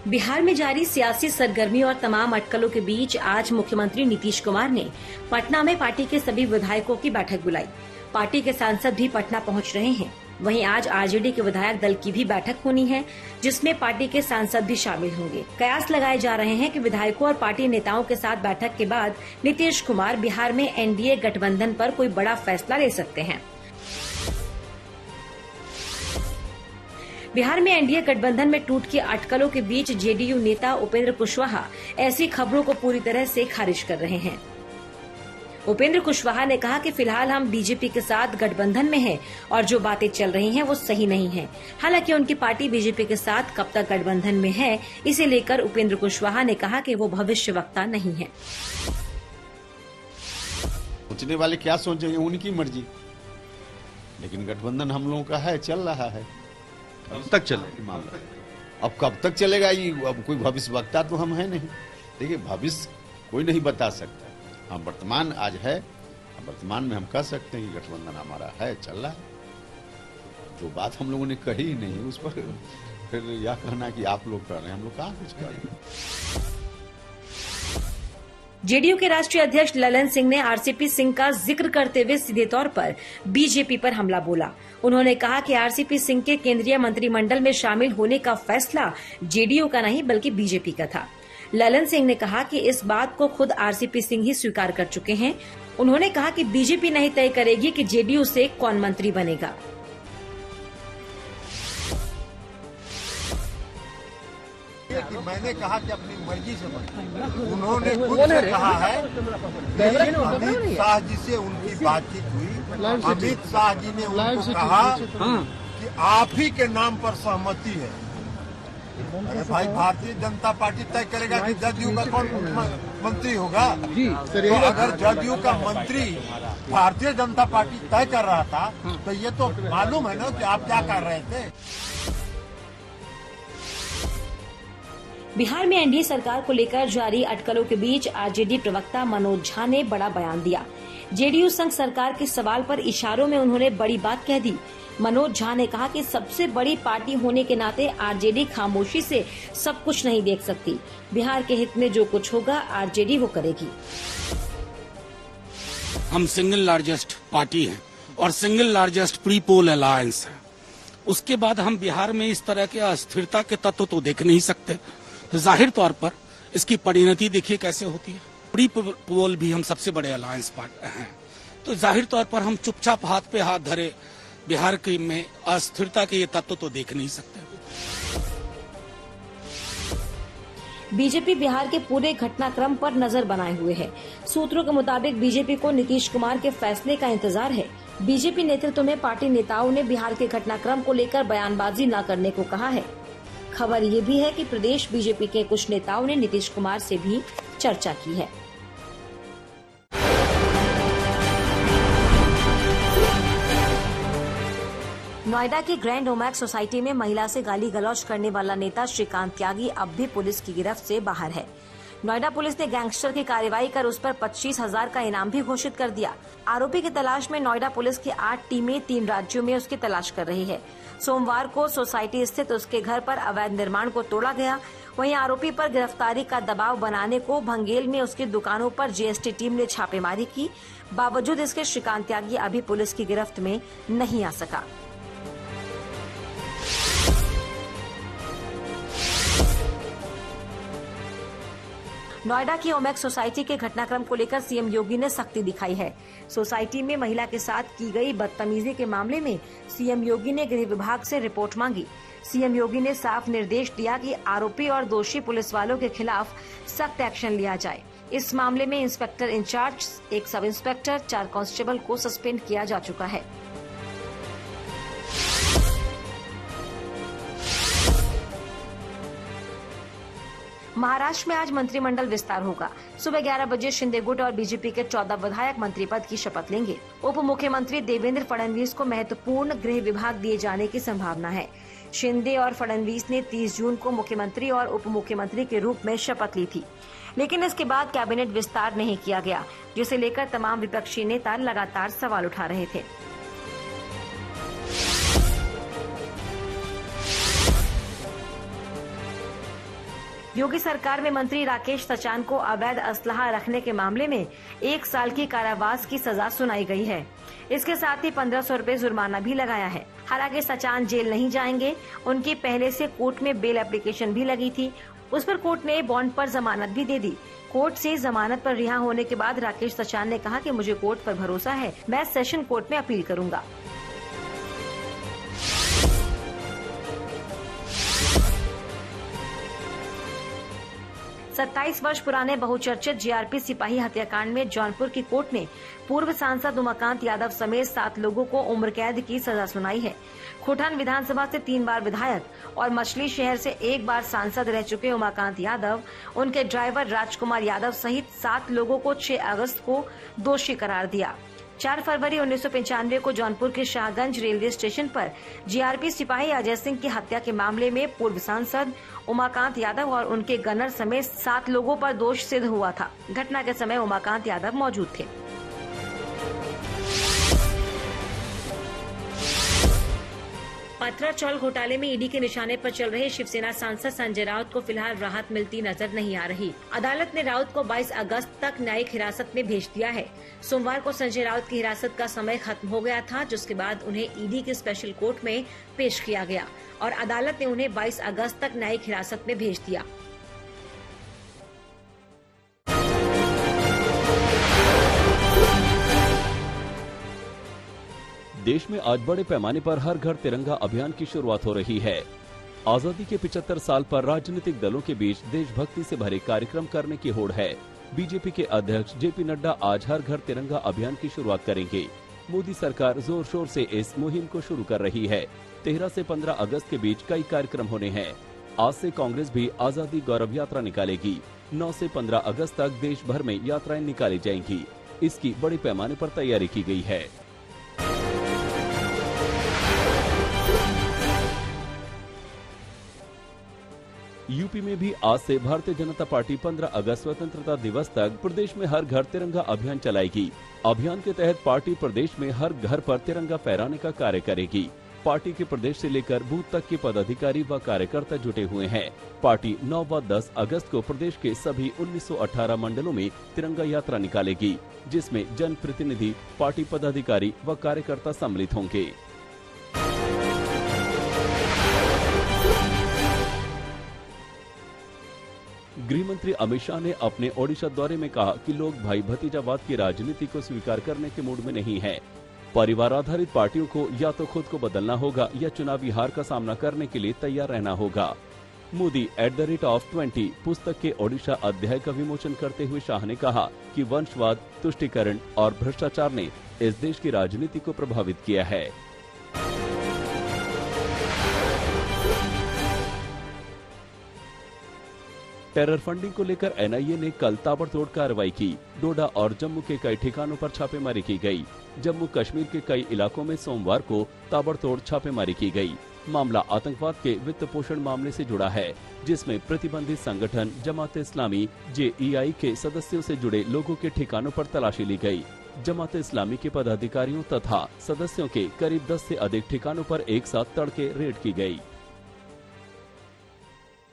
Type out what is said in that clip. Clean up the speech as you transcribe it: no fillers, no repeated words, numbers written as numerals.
बिहार में जारी सियासी सरगर्मी और तमाम अटकलों के बीच आज मुख्यमंत्री नीतीश कुमार ने पटना में पार्टी के सभी विधायकों की बैठक बुलाई। पार्टी के सांसद भी पटना पहुंच रहे हैं। वहीं आज आरजेडी के विधायक दल की भी बैठक होनी है, जिसमें पार्टी के सांसद भी शामिल होंगे। कयास लगाए जा रहे हैं कि विधायकों और पार्टी नेताओं के साथ बैठक के बाद नीतीश कुमार बिहार में एनडीए गठबंधन पर कोई बड़ा फैसला ले सकते हैं। बिहार में एनडीए गठबंधन में टूट की अटकलों के बीच जेडीयू नेता उपेंद्र कुशवाहा ऐसी खबरों को पूरी तरह से खारिज कर रहे हैं। उपेंद्र कुशवाहा ने कहा कि फिलहाल हम बीजेपी के साथ गठबंधन में हैं और जो बातें चल रही हैं वो सही नहीं हैं। हालांकि उनकी पार्टी बीजेपी के साथ कब तक गठबंधन में है, इसे लेकर उपेंद्र कुशवाहा ने कहा कि वो भविष्यवक्ता नहीं है। सोचने वाले क्या सोचेंगे, उनकी मर्जी, लेकिन गठबंधन हम लोगों का है, चल रहा है। कब तक चलेगा मामला? अब कब तक चलेगा ये, अब कोई भविष्यवक्ता तो हम है नहीं। देखिए, भविष्य कोई नहीं बता सकता। हम वर्तमान आज है, वर्तमान में हम कह सकते हैं कि गठबंधन हमारा है, चल रहा है। जो बात हम लोगों ने कही ही नहीं, उस पर फिर यह कहना कि आप लोग कर रहे हैं, हम लोग कहाँ कुछ कर रहे हैं। जेडीयू के राष्ट्रीय अध्यक्ष ललन सिंह ने आरसीपी सिंह का जिक्र करते हुए सीधे तौर पर बीजेपी पर हमला बोला। उन्होंने कहा कि आरसीपी सिंह के केंद्रीय मंत्रिमंडल में शामिल होने का फैसला जेडीयू का नहीं बल्कि बीजेपी का था। ललन सिंह ने कहा कि इस बात को खुद आरसीपी सिंह ही स्वीकार कर चुके हैं। उन्होंने कहा कि बीजेपी नहीं तय करेगी कि जेडीयू से कौन मंत्री बनेगा। कि मैंने कहा कि अपनी मर्जी से बने। उन्होंने खुद से कहा है कि अमित शाह जी से उनकी बातचीत हुई। अमित शाह जी ने उनको कहा कि आप ही के नाम पर सहमति है। अरे भाई, भारतीय जनता पार्टी तय करेगा कि जदयू का कौन मंत्री होगा। तो अगर जदयू का मंत्री भारतीय जनता पार्टी तय कर रहा था तो ये तो मालूम है ना कि आप क्या कर रहे थे। बिहार में एनडीए सरकार को लेकर जारी अटकलों के बीच आरजेडी प्रवक्ता मनोज झा ने बड़ा बयान दिया। जेडीयू संघ सरकार के सवाल पर इशारों में उन्होंने बड़ी बात कह दी। मनोज झा ने कहा कि सबसे बड़ी पार्टी होने के नाते आरजेडी खामोशी से सब कुछ नहीं देख सकती। बिहार के हित में जो कुछ होगा आरजेडी वो करेगी। हम सिंगल लार्जेस्ट पार्टी हैं और single largest pre poll alliance है। उसके बाद हम बिहार में इस तरह के अस्थिरता के तत्व तो देख नहीं सकते। जाहिर तौर पर इसकी परिणति देखिए कैसे होती है। प्री पोल भी हम सबसे बड़े अलायंस पार्टनर हैं, तो जाहिर तौर पर हम चुपचाप हाथ पे हाथ धरे बिहार के में अस्थिरता के ये तत्व तो देख नहीं सकते। बीजेपी बिहार के पूरे घटनाक्रम पर नजर बनाए हुए है। सूत्रों के मुताबिक बीजेपी को नीतीश कुमार के फैसले का इंतजार है। बीजेपी नेतृत्व में पार्टी नेताओं ने बिहार के घटनाक्रम को लेकर बयानबाजी न करने को कहा है। खबर ये भी है कि प्रदेश बीजेपी के कुछ नेताओं ने नीतीश कुमार से भी चर्चा की है। नोएडा की ग्रैंड ओमैक्स सोसाइटी में महिला से गाली गलौज करने वाला नेता श्रीकांत त्यागी अब भी पुलिस की गिरफ्त से बाहर है। नोएडा पुलिस ने गैंगस्टर की कार्रवाई कर उस पर 25,000 का इनाम भी घोषित कर दिया। आरोपी की तलाश में नोएडा पुलिस की 8 टीमें 3 राज्यों में उसकी तलाश कर रही है। सोमवार को सोसाइटी स्थित उसके घर पर अवैध निर्माण को तोड़ा गया। वहीं आरोपी पर गिरफ्तारी का दबाव बनाने को भंगेल में उसकी दुकानों पर जीएसटी टीम ने छापेमारी की। बावजूद इसके श्रीकांत त्यागी अभी पुलिस की गिरफ्त में नहीं आ सका। नोएडा की ओमैक्स सोसाइटी के घटनाक्रम को लेकर सीएम योगी ने सख्ती दिखाई है। सोसाइटी में महिला के साथ की गई बदतमीजी के मामले में सीएम योगी ने गृह विभाग से रिपोर्ट मांगी। सीएम योगी ने साफ निर्देश दिया कि आरोपी और दोषी पुलिस वालों के खिलाफ सख्त एक्शन लिया जाए। इस मामले में इंस्पेक्टर इंचार्ज, एक सब इंस्पेक्टर, 4 कांस्टेबल को सस्पेंड किया जा चुका है। महाराष्ट्र में आज मंत्रिमंडल विस्तार होगा। सुबह 11 बजे शिंदे गुट और बीजेपी के 14 विधायक मंत्री पद की शपथ लेंगे। उप मुख्यमंत्री देवेंद्र फडणवीस को महत्वपूर्ण गृह विभाग दिए जाने की संभावना है। शिंदे और फडणवीस ने 30 जून को मुख्यमंत्री और उप मुख्यमंत्री के रूप में शपथ ली थी, लेकिन इसके बाद कैबिनेट विस्तार नहीं किया गया, जिसे लेकर तमाम विपक्षी नेता लगातार सवाल उठा रहे थे। योगी सरकार में मंत्री राकेश सचान को अवैध असलहा रखने के मामले में 1 साल की कारावास की सजा सुनाई गई है। इसके साथ ही 1500 रुपए जुर्माना भी लगाया है। हालांकि सचान जेल नहीं जाएंगे। उनकी पहले से कोर्ट में बेल एप्लीकेशन भी लगी थी। उस पर कोर्ट ने बॉन्ड पर जमानत भी दे दी। कोर्ट से जमानत पर रिहा होने के बाद राकेश सचान ने कहा कि मुझे कोर्ट पर भरोसा है, मैं सेशन कोर्ट में अपील करूंगा। सत्ताईस वर्ष पुराने बहुचर्चित जीआरपी सिपाही हत्याकांड में जौनपुर की कोर्ट ने पूर्व सांसद उमाकांत यादव समेत 7 लोगों को उम्र कैद की सजा सुनाई है। खोटान विधानसभा से 3 बार विधायक और मछली शहर से 1 बार सांसद रह चुके उमाकांत यादव, उनके ड्राइवर राजकुमार यादव सहित 7 लोगों को 6 अगस्त को दोषी करार दिया। 4 फरवरी 1995 को जौनपुर के शाहगंज रेलवे स्टेशन पर जीआरपी सिपाही अजय सिंह की हत्या के मामले में पूर्व सांसद उमाकांत यादव और उनके गनर समेत 7 लोगों पर दोष सिद्ध हुआ था। घटना के समय उमाकांत यादव मौजूद थे। पथरा चौल घोटाले में ईडी के निशाने पर चल रहे शिवसेना सांसद संजय राउत को फिलहाल राहत मिलती नजर नहीं आ रही। अदालत ने राउत को 22 अगस्त तक न्यायिक हिरासत में भेज दिया है। सोमवार को संजय राउत की हिरासत का समय खत्म हो गया था, जिसके बाद उन्हें ईडी के स्पेशल कोर्ट में पेश किया गया और अदालत ने उन्हें 22 अगस्त तक न्यायिक हिरासत में भेज दिया। देश में आज बड़े पैमाने पर हर घर तिरंगा अभियान की शुरुआत हो रही है। आजादी के 75 साल पर राजनीतिक दलों के बीच देशभक्ति से भरे कार्यक्रम करने की होड़ है। बीजेपी के अध्यक्ष जेपी नड्डा आज हर घर तिरंगा अभियान की शुरुआत करेंगे। मोदी सरकार जोर शोर से इस मुहिम को शुरू कर रही है। 13 से 15 अगस्त के बीच कई कार्यक्रम होने हैं। आज से कांग्रेस भी आजादी गौरव यात्रा निकालेगी। 9 से 15 अगस्त तक देश भर में यात्राएं निकाली जाएंगी। इसकी बड़े पैमाने पर तैयारी की गई है। यूपी में भी आज से भारतीय जनता पार्टी 15 अगस्त स्वतंत्रता दिवस तक प्रदेश में हर घर तिरंगा अभियान चलाएगी। अभियान के तहत पार्टी प्रदेश में हर घर पर तिरंगा फहराने का कार्य करेगी। पार्टी के प्रदेश से लेकर बूथ तक के पदाधिकारी व कार्यकर्ता जुटे हुए हैं। पार्टी 9 व 10 अगस्त को प्रदेश के सभी 1918 मंडलों में तिरंगा यात्रा निकालेगी, जिसमें जनप्रतिनिधि, पार्टी पदाधिकारी व कार्यकर्ता सम्मिलित होंगे। गृह मंत्री अमित शाह ने अपने ओडिशा दौरे में कहा कि लोग भाई भतीजावाद की राजनीति को स्वीकार करने के मूड में नहीं हैं। परिवार आधारित पार्टियों को या तो खुद को बदलना होगा या चुनावी हार का सामना करने के लिए तैयार रहना होगा। मोदी @20 पुस्तक के ओडिशा अध्याय का विमोचन करते हुए शाह ने कहा कि वंशवाद, तुष्टीकरण और भ्रष्टाचार ने इस देश की राजनीति को प्रभावित किया है। टेरर फंडिंग को लेकर एनआईए ने कल ताबड़तोड़ कार्रवाई की। डोडा और जम्मू के कई ठिकानों पर छापेमारी की गई। जम्मू कश्मीर के कई इलाकों में सोमवार को ताबड़तोड़ छापेमारी की गई। मामला आतंकवाद के वित्त पोषण मामले से जुड़ा है, जिसमें प्रतिबंधित संगठन जमात-ए-इस्लामी JEI के सदस्यों से जुड़े लोगों के ठिकानों पर तलाशी ली गई। जमात-ए-इस्लामी के पदाधिकारियों तथा सदस्यों के करीब 10 से अधिक ठिकानों पर एक साथ तड़के रेड की गई।